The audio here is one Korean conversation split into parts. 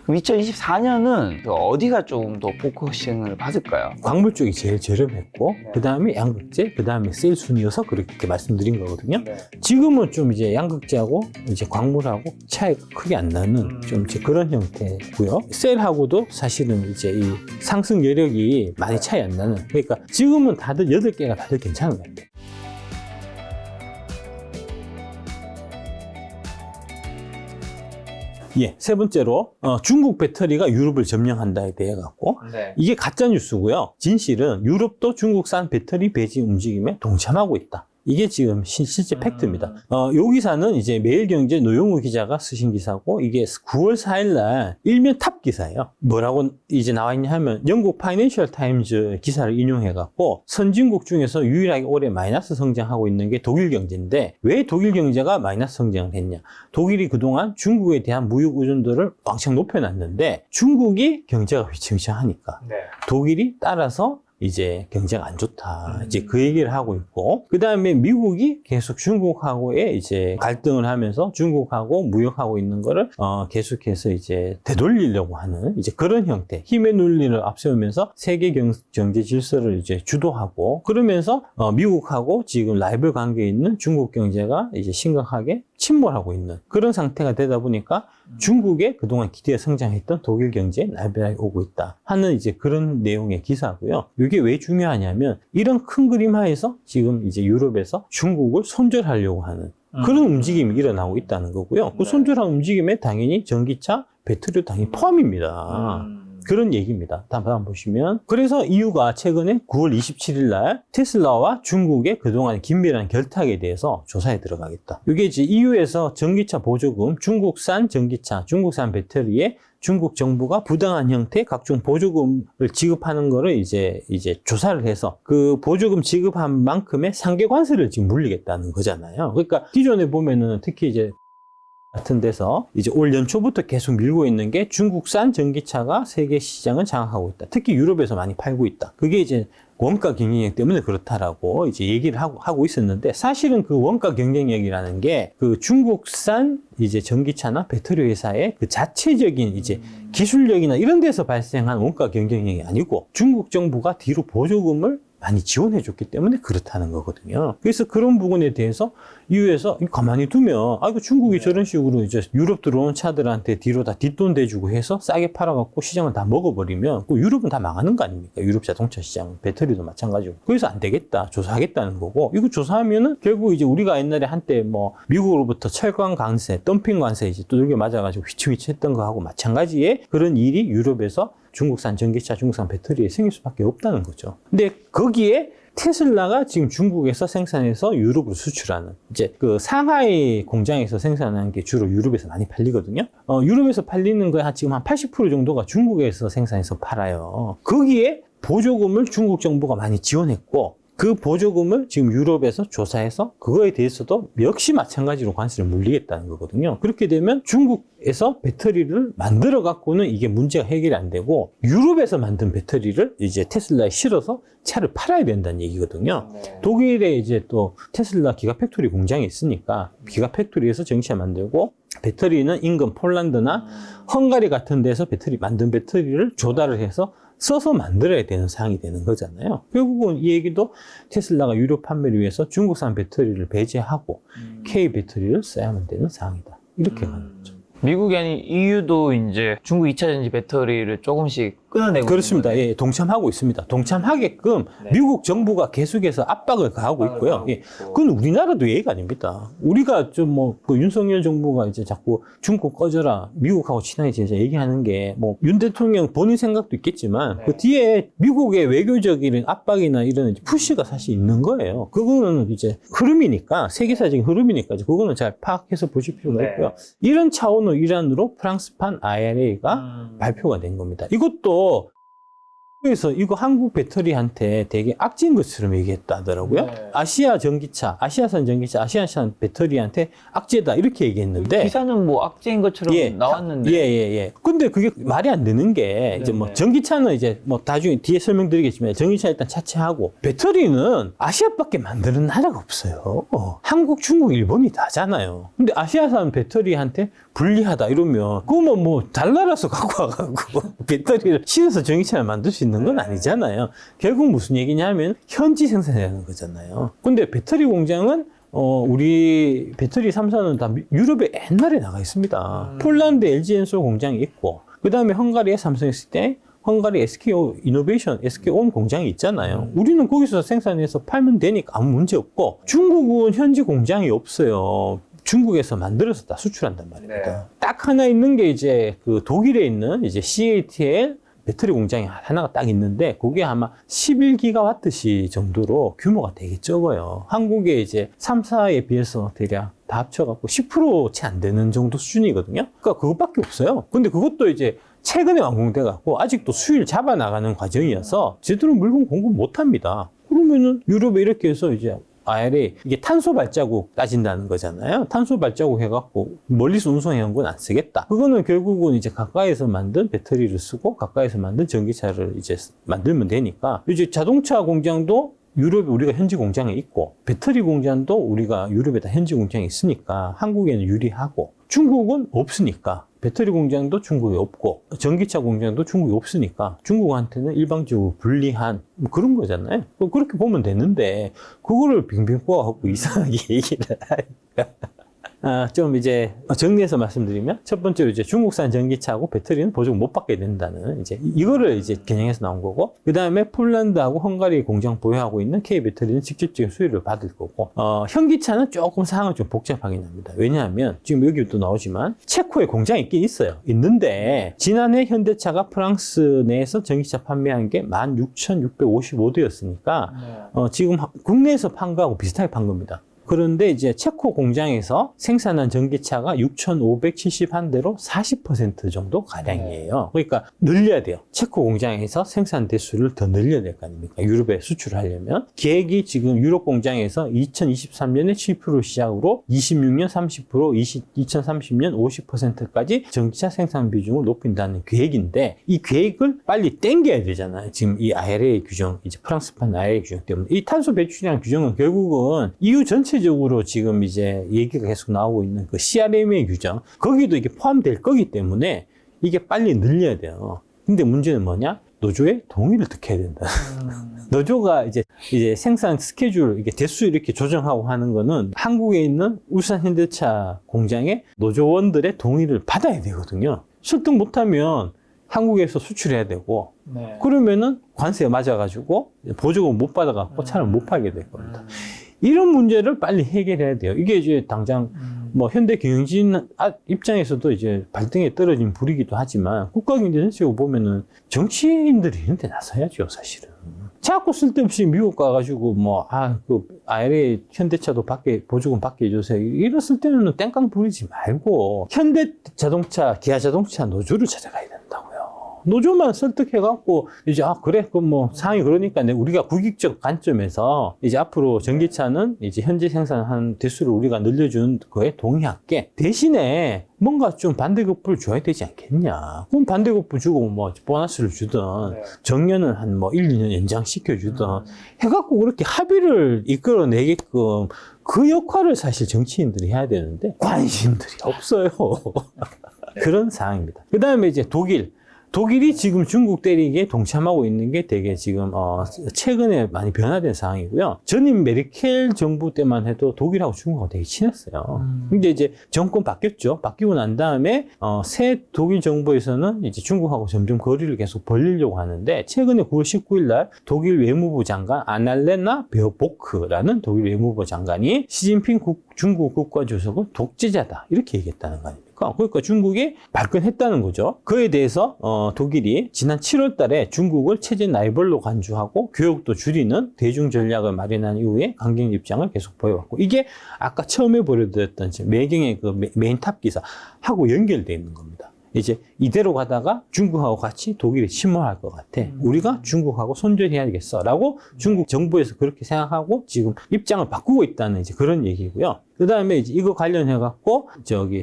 그럼 2024년은 어디가 좀 더 포커싱을 받을까요? 광물 쪽이 제일 저렴했고, 네. 그 다음에 양극재, 그 다음에 셀 순이어서 그렇게 말씀드린 거거든요. 네. 지금은 좀 이제 양극재하고 이제 광물하고 차이가 크게 안 나는 좀 이제 그런 형태고요. 셀하고도 사실은 이제 이 상승 여력이 많이 차이 안 나는. 그러니까 지금은 다들 8개가 다들 괜찮은 것 같아요. 예, 세 번째로 중국 배터리가 유럽을 점령한다에 대해 갖고 네. 이게 가짜 뉴스고요. 진실은 유럽도 중국산 배터리 배지 움직임에 동참하고 있다. 이게 지금 실제 팩트입니다. 요 기사는 이제 매일경제 노영우 기자가 쓰신 기사고, 이게 9월 4일 날 일면 탑 기사예요. 뭐라고 이제 나와 있냐 하면, 영국 파이낸셜 타임즈 기사를 인용해갖고, 선진국 중에서 유일하게 올해 마이너스 성장하고 있는 게 독일 경제인데, 왜 독일 경제가 마이너스 성장을 했냐? 독일이 그동안 중국에 대한 무역 의존도를 왕창 높여놨는데, 중국이 경제가 휘청휘청하니까, 네. 독일이 따라서 이제 경제가 안 좋다. 이제 그 얘기를 하고 있고, 그 다음에 미국이 계속 중국하고의 이제 갈등을 하면서 중국하고 무역하고 있는 거를 계속해서 이제 되돌리려고 하는 이제 그런 형태, 힘의 논리를 앞세우면서 세계 경제 질서를 이제 주도하고, 그러면서 미국하고 지금 라이벌 관계에 있는 중국 경제가 이제 심각하게 침몰하고 있는 그런 상태가 되다 보니까 중국에 그동안 기대에 성장했던 독일 경제에 날벼락이 오고 있다 하는 이제 그런 내용의 기사고요. 이게 왜 중요하냐면, 이런 큰 그림 하에서 지금 이제 유럽에서 중국을 손절하려고 하는 그런 움직임이 일어나고 있다는 거고요. 그 손절한 움직임에 당연히 전기차, 배터리도 당연히 포함입니다. 그런 얘기입니다. 다음 보시면, 그래서 EU가 최근에 9월 27일 날 테슬라와 중국의 그동안 긴밀한 결탁에 대해서 조사에 들어가겠다. 이게 이제 EU에서 전기차 보조금, 중국산 전기차, 중국산 배터리에 중국 정부가 부당한 형태 각종 보조금을 지급하는 거를 이제 조사를 해서 그 보조금 지급한 만큼의 상계 관세를 지금 물리겠다는 거잖아요. 그러니까 기존에 보면은 특히 이제 같은 데서 이제 올 연초부터 계속 밀고 있는 게 중국산 전기차가 세계 시장을 장악하고 있다. 특히 유럽에서 많이 팔고 있다. 그게 이제 원가 경쟁력 때문에 그렇다라고 이제 얘기를 하고 있었는데, 사실은 그 원가 경쟁력이라는 게 그 중국산 이제 전기차나 배터리 회사의 그 자체적인 이제 기술력이나 이런 데서 발생한 원가 경쟁력이 아니고, 중국 정부가 뒤로 보조금을 많이 지원해 줬기 때문에 그렇다는 거거든요. 그래서 그런 부분에 대해서 EU에서 가만히 두면, 이거 중국이 저런 식으로 이제 유럽 들어온 차들한테 뒤로 다 뒷돈 대주고 해서 싸게 팔아갖고 시장을 다 먹어버리면 그 유럽은 다 망하는 거 아닙니까? 유럽 자동차 시장, 배터리도 마찬가지고. 그래서 안 되겠다. 조사하겠다는 거고, 이거 조사하면은 결국 이제 우리가 옛날에 한때 뭐 미국으로부터 철강 관세, 덤핑 관세 이제 두들겨 맞아가지고 휘치휘치 했던 거하고 마찬가지의 그런 일이 유럽에서 중국산 전기차, 중국산 배터리에 생길 수밖에 없다는 거죠. 근데 거기에 테슬라가 지금 중국에서 생산해서 유럽으로 수출하는, 이제 그 상하이 공장에서 생산하는 게 주로 유럽에서 많이 팔리거든요. 유럽에서 팔리는 거에 지금 한 80% 정도가 중국에서 생산해서 팔아요. 거기에 보조금을 중국 정부가 많이 지원했고, 그 보조금을 지금 유럽에서 조사해서 그거에 대해서도 역시 마찬가지로 관세를 물리겠다는 거거든요. 그렇게 되면 중국에서 배터리를 만들어 갖고는 이게 문제가 해결이 안 되고, 유럽에서 만든 배터리를 이제 테슬라에 실어서 차를 팔아야 된다는 얘기거든요. 네. 독일에 이제 또 테슬라 기가팩토리 공장이 있으니까 기가팩토리에서 전기차 만들고, 배터리는 인근 폴란드나 헝가리 같은 데서 만든 배터리를 조달을 해서 써서 만들어야 되는 상황이 되는 거잖아요. 결국은 이 얘기도 테슬라가 유럽 판매를 위해서 중국산 배터리를 배제하고 K 배터리를 써야만 되는 상황이다. 이렇게 가는 거죠. 미국이 아닌 EU도 이제 중국 2차전지 배터리를 조금씩 끊어내고 그렇습니다. 예, 동참하고 있습니다. 동참하게끔 네. 미국 정부가 계속해서 압박을 가하고 있고요. 예, 그건 우리나라도 예의가 아닙니다. 우리가 그 윤석열 정부가 이제 자꾸 중국 꺼져라, 미국하고 친하게 지내자 얘기하는 게 윤 대통령 본인 생각도 있겠지만, 네. 그 뒤에 미국의 외교적인 압박이나 이런 푸시가 사실 있는 거예요. 그거는 이제 흐름이니까, 세계사적인 흐름이니까 그거는 잘 파악해서 보실 필요가 네. 있고요. 이런 차원의 일환으로 프랑스판 IRA가 발표가 된 겁니다. 이것도 그래서 이거 한국 배터리한테 되게 악재인 것처럼 얘기했다더라고요. 네. 아시아 전기차, 아시아산 전기차, 아시아산 배터리한테 악재다 이렇게 얘기했는데 기사는 뭐 악재인 것처럼 나왔는데. 예. 근데 그게 말이 안 되는 게 이제 뭐 네네. 전기차는 이제 뭐 나중에 뒤에 설명드리겠지만 전기차 일단 차치하고 배터리는 아시아밖에 만드는 나라가 없어요. 한국, 중국, 일본이 다잖아요. 근데 아시아산 배터리한테 불리하다 이러면 그거면 뭐 달나라에서 갖고 와가지고 배터리를 실어서 전기차를 만들 수 있는 건 아니잖아요. 결국 무슨 얘기냐면 현지 생산이라는 거잖아요. 근데 배터리 공장은 우리 배터리 3사는 다 유럽에 옛날에 나가 있습니다. 폴란드 LG엔솔 공장이 있고 그 다음에 헝가리에 삼성 있을 때 헝가리 SKO 이노베이션, SK온 공장이 있잖아요. 우리는 거기서 생산해서 팔면 되니까 아무 문제 없고 중국은 현지 공장이 없어요. 중국에서 만들어서 다 수출한단 말입니다. 네. 딱 하나 있는 게 이제 그 독일에 있는 이제 CATL 배터리 공장이 하나가 딱 있는데 그게 아마 11기가와트시 정도로 규모가 되게 적어요. 한국의 이제 3사에 비해서 대략 다 합쳐갖고 10%채 안 되는 정도 수준이거든요. 그러니까 그것밖에 없어요. 근데 그것도 이제 최근에 완공돼갖고 아직도 수율 잡아나가는 과정이어서 제대로 물건 공급 못 합니다. 그러면은 유럽에 이렇게 해서 이제 IRA, 이게 탄소 발자국 따진다는 거잖아요. 탄소 발자국 해갖고 멀리서 운송해온 건 안 쓰겠다. 그거는 결국은 이제 가까이서 만든 배터리를 쓰고 가까이서 만든 전기차를 이제 만들면 되니까 이제 자동차 공장도 유럽에 우리가 현지 공장에 있고 배터리 공장도 우리가 유럽에다 현지 공장에 있으니까 한국에는 유리하고 중국은 없으니까 배터리 공장도 중국에 없고 전기차 공장도 중국에 없으니까 중국한테는 일방적으로 불리한 뭐 그런 거잖아요. 그렇게 보면 되는데 그거를 빙빙 꼬아갖고 이상하게 얘기를 하니까 좀 이제 정리해서 말씀드리면 첫 번째로 이제 중국산 전기차하고 배터리는 보조금 못 받게 된다는 이제 이거를 이제 겨냥해서 나온 거고 그 다음에 폴란드하고 헝가리 공장 보유하고 있는 K 배터리는 직접적인 수혜를 받을 거고 현기차는 조금 상황은 좀 복잡하긴 합니다. 왜냐하면 지금 여기도 나오지만 체코에 공장이 있긴 있어요. 있는데 지난해 현대차가 프랑스 내에서 전기차 판매한 게 16,655대였으니까 지금 국내에서 판 거하고 비슷하게 판 겁니다. 그런데 이제 체코 공장에서 생산한 전기차가 6,571대로 40% 정도 가량이에요. 그러니까 늘려야 돼요. 체코 공장에서 생산 대수를 더 늘려야 될 거 아닙니까? 유럽에 수출하려면. 계획이 지금 유럽 공장에서 2023년에 7% 시작으로 26년 30%, 2030년 50%까지 전기차 생산 비중을 높인다는 계획인데 이 계획을 빨리 땡겨야 되잖아요. 지금 이 IRA 규정, 이제 프랑스판 IRA 규정 때문에. 이 탄소 배출량 규정은 결국은 EU 전체적으로 지금 이제 얘기가 계속 나오고 있는 그 CRM의 규정, 거기도 이게 포함될 거기 때문에 이게 빨리 늘려야 돼요. 근데 문제는 뭐냐? 노조의 동의를 득해야 된다. 노조가 이제 생산 스케줄, 이게 대수 이렇게 조정하고 하는 거는 한국에 있는 울산 현대차 공장의 노조원들의 동의를 받아야 되거든요. 설득 못하면 한국에서 수출해야 되고, 네. 그러면은 관세 맞아가지고 보조금 못 받아갖고 차를 못 팔게 될 겁니다. 이런 문제를 빨리 해결해야 돼요. 이게 이제 당장 뭐 현대 경영진 입장에서도 이제 발등에 떨어진 불이기도 하지만 국가 경제 전체로 보면은 정치인들이 이런 데 나서야죠, 사실은. 자꾸 쓸데없이 미국 가가지고 그 IRA 현대차도 보조금 받게 해주세요. 이런 쓸데없는 땡깡 부리지 말고 현대 자동차, 기아 자동차 노조를 찾아가야 된다고요. 노조만 설득해갖고, 이제, 그래, 그럼 상황이 그러니까 우리가 국익적 관점에서 이제 앞으로 전기차는 이제 현재 생산한 대수를 우리가 늘려주는 거에 동의할게. 대신에 뭔가 좀 반대급부를 줘야 되지 않겠냐. 그럼 반대급부 주고 보너스를 주든, 네. 정년은 한 1, 2년 연장시켜주든, 해갖고 그렇게 합의를 이끌어내게끔 그 역할을 사실 정치인들이 해야 되는데, 관심들이 없어요. 그런 상황입니다. 그 다음에 이제 독일이 지금 중국 때리기에 동참하고 있는 게 되게 지금 최근에 많이 변화된 상황이고요. 전임 메르켈 정부 때만 해도 독일하고 중국하고 되게 친했어요. 근데 이제 정권 바뀌었죠. 바뀌고 난 다음에 새 독일 정부에서는 이제 중국하고 점점 거리를 계속 벌리려고 하는데 최근에 9월 19일 날 독일 외무부 장관 아날레나 베어보크라는 독일 외무부 장관이 시진핑 중국 국가주석을 독재자다 이렇게 얘기했다는 거 아닙니까? 그러니까 중국이 발끈했다는 거죠. 그에 대해서 독일이 지난 7월 달에 중국을 체제 라이벌로 간주하고 교역도 줄이는 대중 전략을 마련한 이후에 강경 입장을 계속 보여왔고, 이게 아까 처음에 보여드렸던 매경의 그 메인 탑 기사하고 연결되어 있는 겁니다. 이제 이대로 가다가 중국하고 같이 독일이 침몰할 것 같아. 우리가 중국하고 손절해야겠어라고 중국 정부에서 그렇게 생각하고 지금 입장을 바꾸고 있다는 이제 그런 얘기고요. 그 다음에 이제 이거 관련해갖고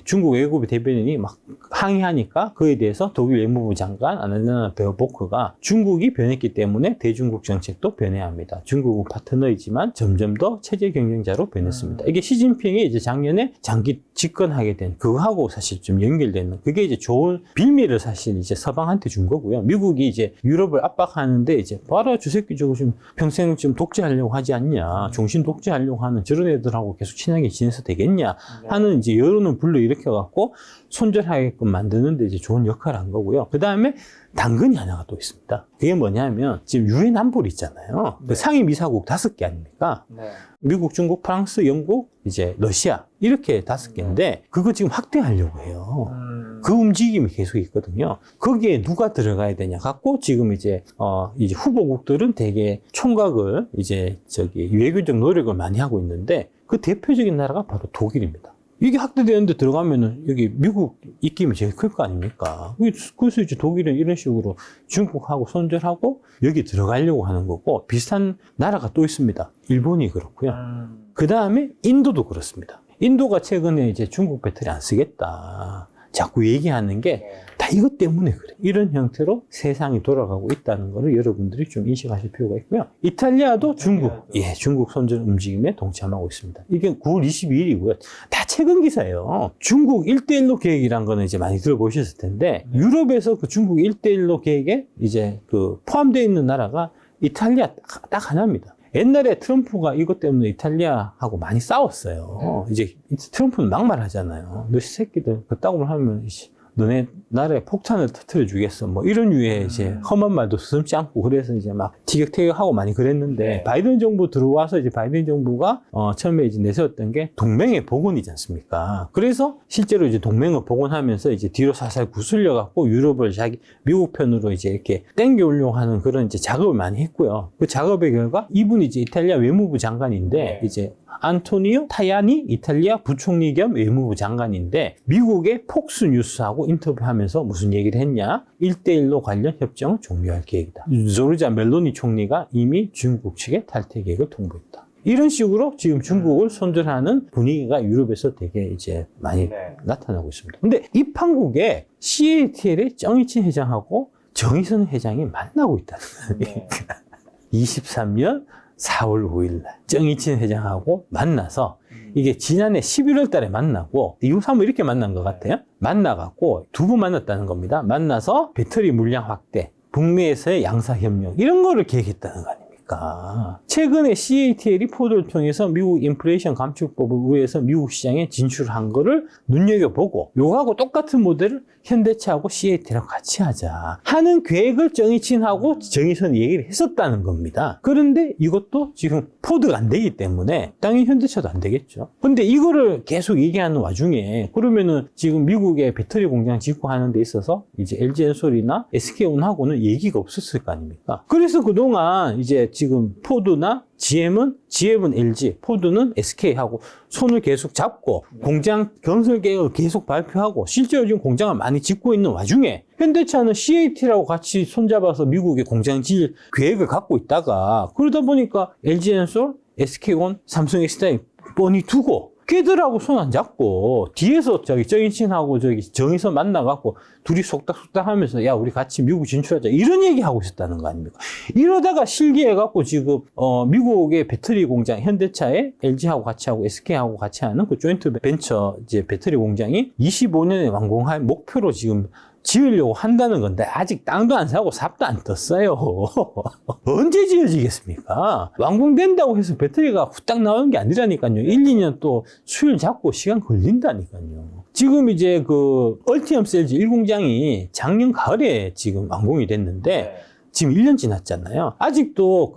중국 외교부 대변인이 막 항의하니까 그에 대해서 독일 외무부 장관 아날레나 베어보크가 중국이 변했기 때문에 대중국 정책도 변해야 합니다. 중국은 파트너이지만 점점 더 체제 경쟁자로 변했습니다. 이게 시진핑이 이제 작년에 장기 집권하게 된 그거하고 사실 좀 연결되는 그게 이제 좋은 빌미를 사실 이제 서방한테 준 거고요. 미국이 이제 유럽을 압박하는데 이제 봐라 저 새끼 저거 좀 평생 좀 독재하려고 하지 않냐, 종신 독재하려고 하는 저런 애들하고 계속 친하게 지내서 되겠냐 하는 이제 여론을 불러일으켜갖고 손절하게끔 만드는데 이제 좋은 역할을 한 거고요. 그 다음에 당근이 하나가 또 있습니다. 그게 뭐냐면 지금 유엔 안보리 있잖아요. 그 상위 미사국 5개 아닙니까? 미국, 중국, 프랑스, 영국, 이제 러시아 이렇게 5개인데 그거 지금 확대하려고 해요. 그 움직임이 계속 있거든요. 거기에 누가 들어가야 되냐 갖고 지금 이제 후보국들은 되게 총각을 이제 외교적 노력을 많이 하고 있는데 그 대표적인 나라가 바로 독일입니다. 이게 확대되는데 들어가면은 여기 미국 입김이 제일 클 거 아닙니까? 그래서 이제 독일은 이런 식으로 중국하고 손절하고 여기 들어가려고 하는 거고 비슷한 나라가 또 있습니다. 일본이 그렇고요. 그 다음에 인도도 그렇습니다. 인도가 최근에 이제 중국 배터리 안 쓰겠다. 자꾸 얘기하는 게 다 이것 때문에 그래. 이런 형태로 세상이 돌아가고 있다는 것을 여러분들이 좀 인식하실 필요가 있고요. 이탈리아도 중국 손절 움직임에 동참하고 있습니다. 이게 9월 22일이고요. 다 최근 기사예요. 중국 1대1로 계획이란 거는 이제 많이 들어보셨을 텐데 유럽에서 그 중국 1대1로 계획에 이제 그 포함되어 있는 나라가 이탈리아 딱 하나입니다. 옛날에 트럼프가 이것 때문에 이탈리아하고 많이 싸웠어요. 이제 트럼프는 막말하잖아요. 너 새끼들 그따구로 하면 너네 나라에 폭탄을 터뜨려 주겠어. 뭐 이런 유의 이제 험한 말도 서슴지 않고 그래서 이제 막 티격태격하고 많이 그랬는데 바이든 정부 들어와서 이제 바이든 정부가 처음에 이제 내세웠던 게 동맹의 복원이지 않습니까? 그래서 실제로 이제 동맹을 복원하면서 이제 뒤로 살살 구슬려 갖고 유럽을 미국 편으로 이제 이렇게 땡겨오려고 하는 그런 이제 작업을 많이 했고요. 그 작업의 결과 이분이 이제 이탈리아 외무부 장관인데 이제 안토니오 타야니 이탈리아 부총리 겸 외무부 장관인데 미국의 폭스 뉴스하고 인터뷰하면서 무슨 얘기를 했냐? 1대1로 관련 협정을 종료할 계획이다. 조르자 멜로니 총리가 이미 중국 측에 탈퇴 계획을 통보했다. 이런 식으로 지금 중국을 손절하는 분위기가 유럽에서 되게 이제 많이 나타나고 있습니다. 근데 이 판국에 CATL의 정의친 회장하고 정의선 회장이 만나고 있다는 거예요. 23년 4월 5일 날 정의친 회장하고 만나서 이게 지난해 11월 달에 만나고 이후 3월 이렇게 만난 것 같아요. 만나갖고 두 번 만났다는 겁니다. 만나서 배터리 물량 확대, 북미에서의 양사협력 이런 거를 계획했다는 거 아닙니까? 최근에 CATL이 포드를 통해서 미국 인플레이션 감축법을 위해서 미국 시장에 진출한 거를 눈여겨보고 요거하고 똑같은 모델을 현대차하고 CATL하고 같이 하자 하는 계획을 정의친하고 정의선이 얘기를 했었다는 겁니다. 그런데 이것도 지금 포드가 안 되기 때문에 당연히 현대차도 안 되겠죠. 근데 이거를 계속 얘기하는 와중에 그러면은 지금 미국의 배터리 공장 짓고 하는 데 있어서 이제 LG엔솔이나 SK온하고는 얘기가 없었을 거 아닙니까? 그래서 그동안 이제 지금 포드나 GM은 LG, 포드는 SK하고 손을 계속 잡고 공장 건설 계획을 계속 발표하고 실제로 지금 공장을 많이 짓고 있는 와중에 현대차는 CAT라고 같이 손잡아서 미국에 공장 지을 계획을 갖고 있다가 그러다 보니까 LG엔솔, SK온, 삼성 SDI 뻔히 두고 걔들하고 손 안 잡고 뒤에서 정의친하고 정의선 만나갖고 둘이 속닥속닥 하면서 야 우리 같이 미국 진출하자 이런 얘기 하고 있었다는 거 아닙니까? 이러다가 실기해갖고 지금 미국의 배터리 공장 현대차에 LG하고 같이 하고 SK하고 같이 하는 그 조인트 벤처 이제 배터리 공장이 25년에 완공할 목표로 지금 지으려고 한다는 건데 아직 땅도 안 사고 삽도 안 떴어요. 언제 지어지겠습니까? 완공된다고 해서 배터리가 후딱 나오는 게 아니라니까요. 1, 2년 또 수율 잡고 시간 걸린다니까요. 지금 이제 그 얼티엄 셀즈 1공장이 작년 가을에 지금 완공이 됐는데 지금 1년 지났잖아요. 아직도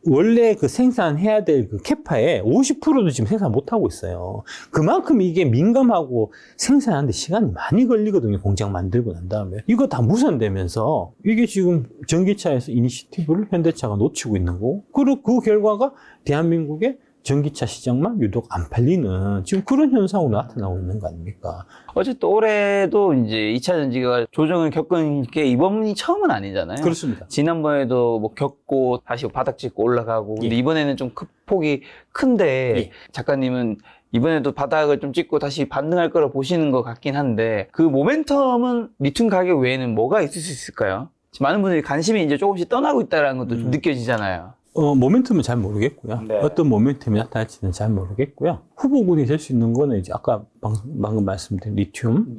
원래 생산해야 될 그 캐파의 50%도 지금 생산 못 하고 있어요. 그만큼 이게 민감하고 생산하는데 시간이 많이 걸리거든요. 공장 만들고 난 다음에. 이거 다 무산되면서 이게 지금 전기차에서 이니시티브를 현대차가 놓치고 있는 거고. 그리고 그 결과가 대한민국의 전기차 시장만 유독 안 팔리는 지금 그런 현상으로 나타나고 있는 거 아닙니까? 어쨌든 올해도 이제 2차 전지가 조정을 겪은 게 이번이 처음은 아니잖아요. 그렇습니다. 지난번에도 뭐 겪고 다시 바닥 찍고 올라가고 근데 예. 이번에는 좀 폭이 큰데 예. 작가님은 이번에도 바닥을 좀 찍고 다시 반등할 거라 보시는 것 같긴 한데 그 모멘텀은 리튬 가격 외에는 뭐가 있을 수 있을까요? 지금 많은 분들이 관심이 이제 조금씩 떠나고 있다는 것도 좀 느껴지잖아요. 모멘텀은 잘 모르겠고요. 네. 어떤 모멘텀이 나타날지는 잘 모르겠고요. 후보군이 될 수 있는 거는 이제 아까 방금 말씀드린 리튬.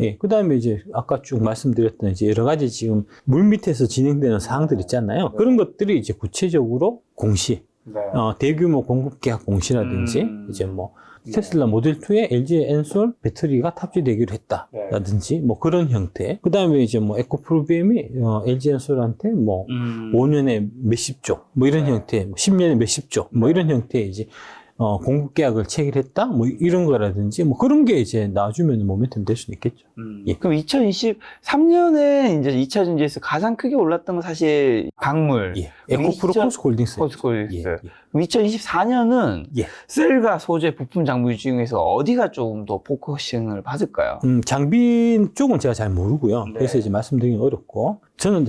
예. 그 다음에 이제 아까 쭉 말씀드렸던 이제 여러 가지 지금 물 밑에서 진행되는 사항들 있잖아요. 그런 것들이 이제 구체적으로 공시, 대규모 공급 계약 공시라든지 이제 뭐 테슬라 모델 2에 LG 엔솔 배터리가 탑재되기로 했다라든지 뭐 그런 형태. 그 다음에 이제 뭐 에코프로비엠이 LG 엔솔한테 뭐 5년에 몇십 조, 뭐 이런 형태, 10년에 몇십 조, 뭐 이런 형태의 이제 공급 계약을 체결했다, 뭐 이런 거라든지 뭐 그런 게 이제 나와주면 모멘텀 될 수는 있겠죠. 예. 그럼 2023년에 이제 2차 전지에서 가장 크게 올랐던 건 사실 광물. 예. 에코프로 포스코홀딩스. 포스코홀딩스. 예. 그럼 2024년은 예. 셀과 소재 부품 장비 중에서 어디가 조금 더 포커싱을 받을까요? 장비 쪽은 제가 잘 모르고요. 네. 그래서 이제 말씀드리기 어렵고 저는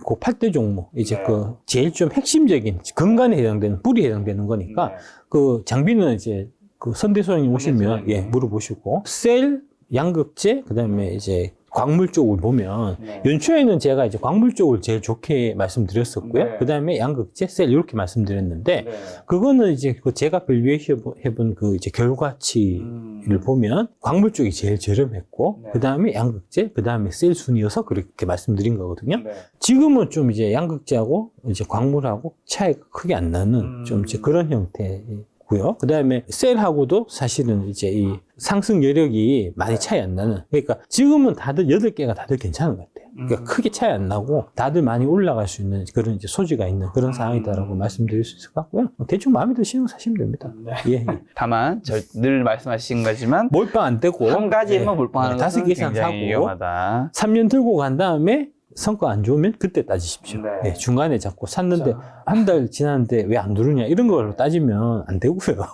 그 8대 종목 이제 네. 그 제일 좀 핵심적인 근간에 해당되는 뿌리에 해당되는 거니까 그 장비는 이제 그 선대소장님 오시면 예 물어보시고 셀, 양극재 그다음에 이제 광물 쪽을 보면 연초에는 제가 이제 광물 쪽을 제일 좋게 말씀드렸었고요. 네. 그다음에 양극재, 셀 이렇게 말씀드렸는데 그거는 이제 그 제가 밸류에이션 해본 그 이제 결과치를 보면 광물 쪽이 제일 저렴했고 그다음에 양극재, 그다음에 셀 순이어서 그렇게 말씀드린 거거든요. 지금은 좀 이제 양극재하고 이제 광물하고 차이가 크게 안 나는 좀 이제 그런 형태고요. 그다음에 셀하고도 사실은 이제 이 상승 여력이 많이 차이 안 나는. 그러니까 지금은 다들 8개가 다들 괜찮은 것 같아요. 그러니까 크게 차이 안 나고 다들 많이 올라갈 수 있는 그런 이제 소지가 있는 그런 상황이다라고 말씀드릴 수 있을 것 같고요. 대충 마음에 드시는 거 사시면 됩니다. 예, 예. 다만 늘 말씀하신 거지만 몰빵 안 되고 한 가지만 예. 몰빵하는 다섯 것은 개 이상 굉장히 사고 위험하다. 3년 들고 간 다음에 성과 안 좋으면 그때 따지십시오. 예, 중간에 자꾸 샀는데 한 달 지났는데 왜 안 누르냐 이런 걸로 따지면 안 되고요.